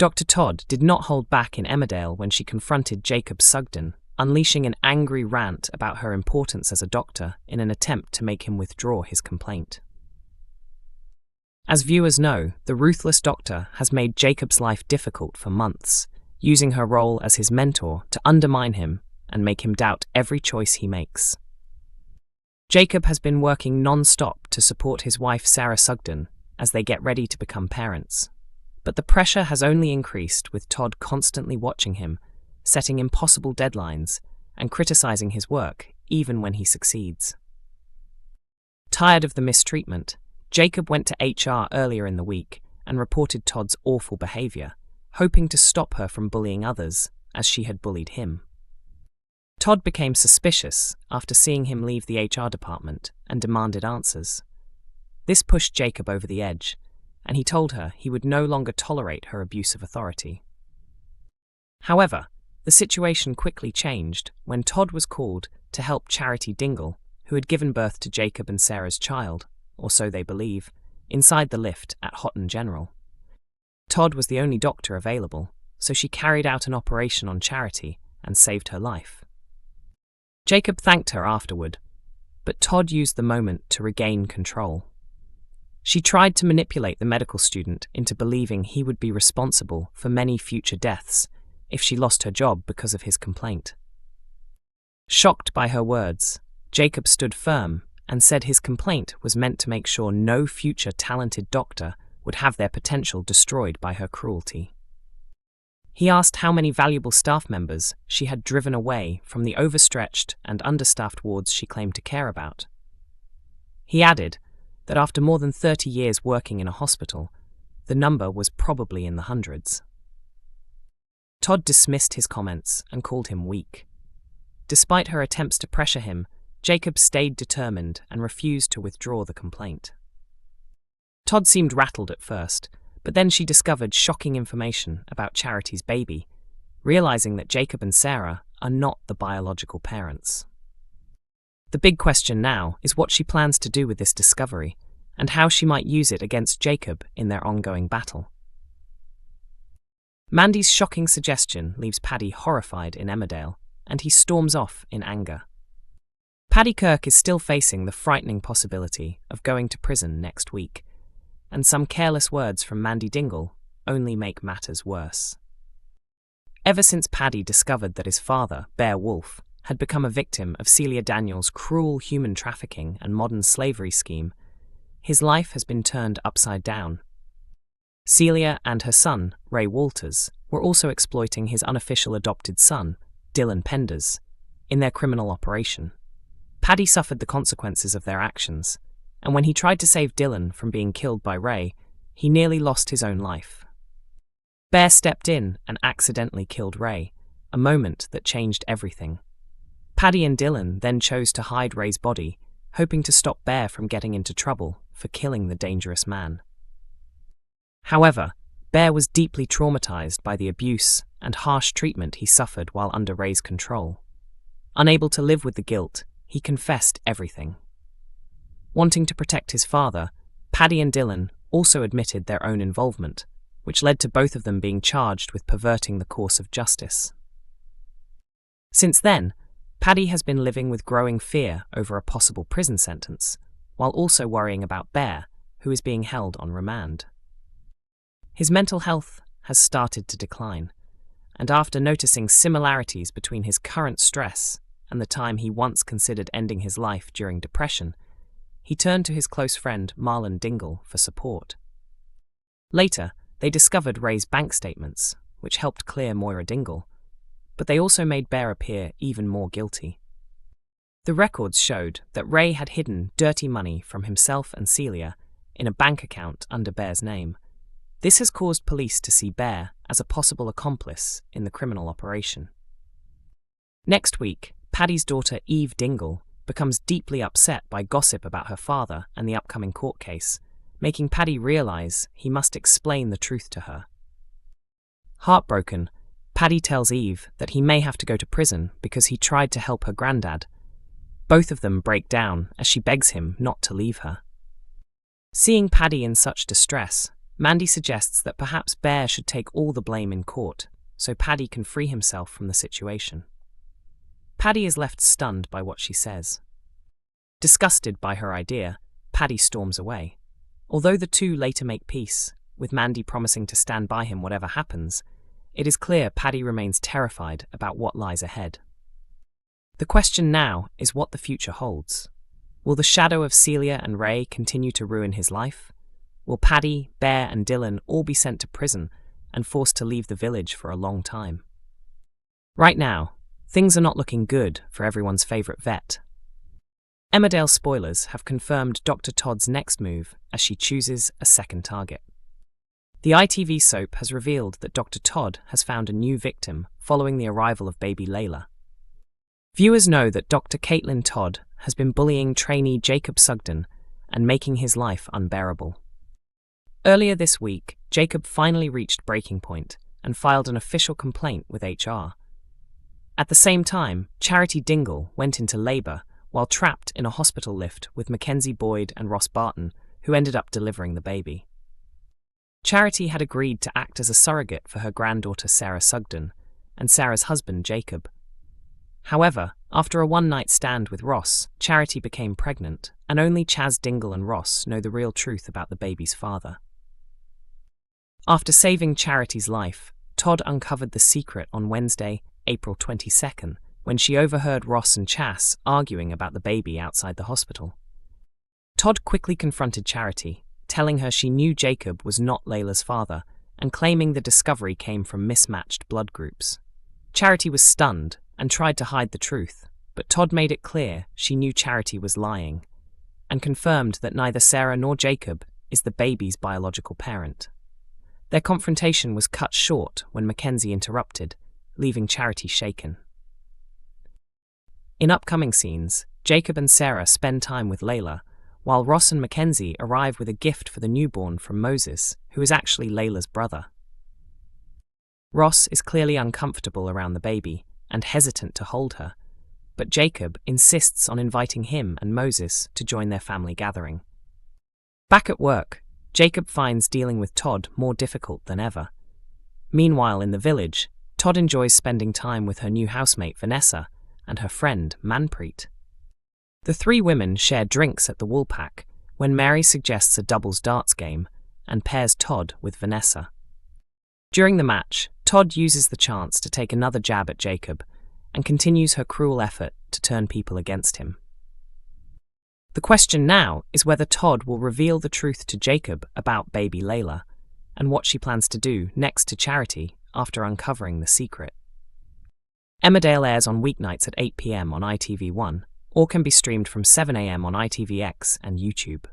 Dr. Todd did not hold back in Emmerdale when she confronted Jacob Sugden, unleashing an angry rant about her importance as a doctor in an attempt to make him withdraw his complaint. As viewers know, the ruthless doctor has made Jacob's life difficult for months, using her role as his mentor to undermine him and make him doubt every choice he makes. Jacob has been working non-stop to support his wife Sarah Sugden as they get ready to become parents. But the pressure has only increased with Todd constantly watching him, setting impossible deadlines, and criticizing his work even when he succeeds. Tired of the mistreatment, Jacob went to HR earlier in the week and reported Todd's awful behavior, hoping to stop her from bullying others as she had bullied him. Todd became suspicious after seeing him leave the HR department and demanded answers. This pushed Jacob over the edge, and he told her he would no longer tolerate her abuse of authority. However, the situation quickly changed when Todd was called to help Charity Dingle, who had given birth to Jacob and Sarah's child, or so they believe, inside the lift at home.General. Todd was the only doctor available, so she carried out an operation on Charity and saved her life. Jacob thanked her afterward, but Todd used the moment to regain control. She tried to manipulate the medical student into believing he would be responsible for many future deaths if she lost her job because of his complaint. Shocked by her words, Jacob stood firm and said his complaint was meant to make sure no future talented doctor would have their potential destroyed by her cruelty. He asked how many valuable staff members she had driven away from the overstretched and understaffed wards she claimed to care about. He added that after more than 30 years working in a hospital, the number was probably in the hundreds. Todd dismissed his comments and called him weak. Despite her attempts to pressure him, Jacob stayed determined and refused to withdraw the complaint. Todd seemed rattled at first, but then she discovered shocking information about Charity's baby, realizing that Jacob and Sarah are not the biological parents. The big question now is what she plans to do with this discovery and how she might use it against Jacob in their ongoing battle. Mandy's shocking suggestion leaves Paddy horrified in Emmerdale, and he storms off in anger. Paddy Kirk is still facing the frightening possibility of going to prison next week, and some careless words from Mandy Dingle only make matters worse. Ever since Paddy discovered that his father, Bear Wolf, had become a victim of Celia Daniels' cruel human trafficking and modern slavery scheme, his life has been turned upside down. Celia and her son, Ray Walters, were also exploiting his unofficial adopted son, Dylan Penders, in their criminal operation. Paddy suffered the consequences of their actions, and when he tried to save Dylan from being killed by Ray, he nearly lost his own life. Bear stepped in and accidentally killed Ray, a moment that changed everything. Paddy and Dylan then chose to hide Ray's body, hoping to stop Bear from getting into trouble for killing the dangerous man. However, Bear was deeply traumatized by the abuse and harsh treatment he suffered while under Ray's control. Unable to live with the guilt, he confessed everything. Wanting to protect his father, Paddy and Dylan also admitted their own involvement, which led to both of them being charged with perverting the course of justice. Since then, Paddy has been living with growing fear over a possible prison sentence, while also worrying about Bear, who is being held on remand. His mental health has started to decline, and after noticing similarities between his current stress and the time he once considered ending his life during depression, he turned to his close friend Marlon Dingle for support. Later, they discovered Ray's bank statements, which helped clear Moira Dingle, but they also made Bear appear even more guilty. The records showed that Ray had hidden dirty money from himself and Celia in a bank account under Bear's name. This has caused police to see Bear as a possible accomplice in the criminal operation. Next week, Paddy's daughter Eve Dingle becomes deeply upset by gossip about her father and the upcoming court case, making Paddy realize he must explain the truth to her. Heartbroken, Paddy tells Eve that he may have to go to prison because he tried to help her granddad. Both of them break down as she begs him not to leave her. Seeing Paddy in such distress, Mandy suggests that perhaps Bear should take all the blame in court, so Paddy can free himself from the situation. Paddy is left stunned by what she says. Disgusted by her idea, Paddy storms away. Although the two later make peace, with Mandy promising to stand by him whatever happens, it is clear Paddy remains terrified about what lies ahead. The question now is what the future holds. Will the shadow of Celia and Ray continue to ruin his life? Will Paddy, Bear and Dylan all be sent to prison and forced to leave the village for a long time? Right now, things are not looking good for everyone's favourite vet. Emmerdale spoilers have confirmed Dr. Todd's next move as she chooses a second target. The ITV soap has revealed that Dr. Todd has found a new victim following the arrival of baby Layla. Viewers know that Dr. Caitlin Todd has been bullying trainee Jacob Sugden and making his life unbearable. Earlier this week, Jacob finally reached breaking point and filed an official complaint with HR. At the same time, Charity Dingle went into labour while trapped in a hospital lift with Mackenzie Boyd and Ross Barton, who ended up delivering the baby. Charity had agreed to act as a surrogate for her granddaughter Sarah Sugden and Sarah's husband Jacob. However, after a one-night stand with Ross, Charity became pregnant, and only Chaz Dingle and Ross know the real truth about the baby's father. After saving Charity's life, Todd uncovered the secret on Wednesday, April 22nd, when she overheard Ross and Chas arguing about the baby outside the hospital. Todd quickly confronted Charity, telling her she knew Jacob was not Layla's father and claiming the discovery came from mismatched blood groups. Charity was stunned and tried to hide the truth, but Todd made it clear she knew Charity was lying and confirmed that neither Sarah nor Jacob is the baby's biological parent. Their confrontation was cut short when Mackenzie interrupted, leaving Charity shaken. In upcoming scenes, Jacob and Sarah spend time with Layla, while Ross and Mackenzie arrive with a gift for the newborn from Moses, who is actually Layla's brother. Ross is clearly uncomfortable around the baby and hesitant to hold her, but Jacob insists on inviting him and Moses to join their family gathering. Back at work, Jacob finds dealing with Todd more difficult than ever. Meanwhile, in the village, Todd enjoys spending time with her new housemate Vanessa and her friend Manpreet. The three women share drinks at the Woolpack when Mary suggests a doubles darts game and pairs Todd with Vanessa. During the match, Todd uses the chance to take another jab at Jacob and continues her cruel effort to turn people against him. The question now is whether Todd will reveal the truth to Jacob about baby Layla and what she plans to do next to Charity after uncovering the secret. Emmerdale airs on weeknights at 8 p.m. on ITV1 or can be streamed from 7 a.m. on ITVX and YouTube.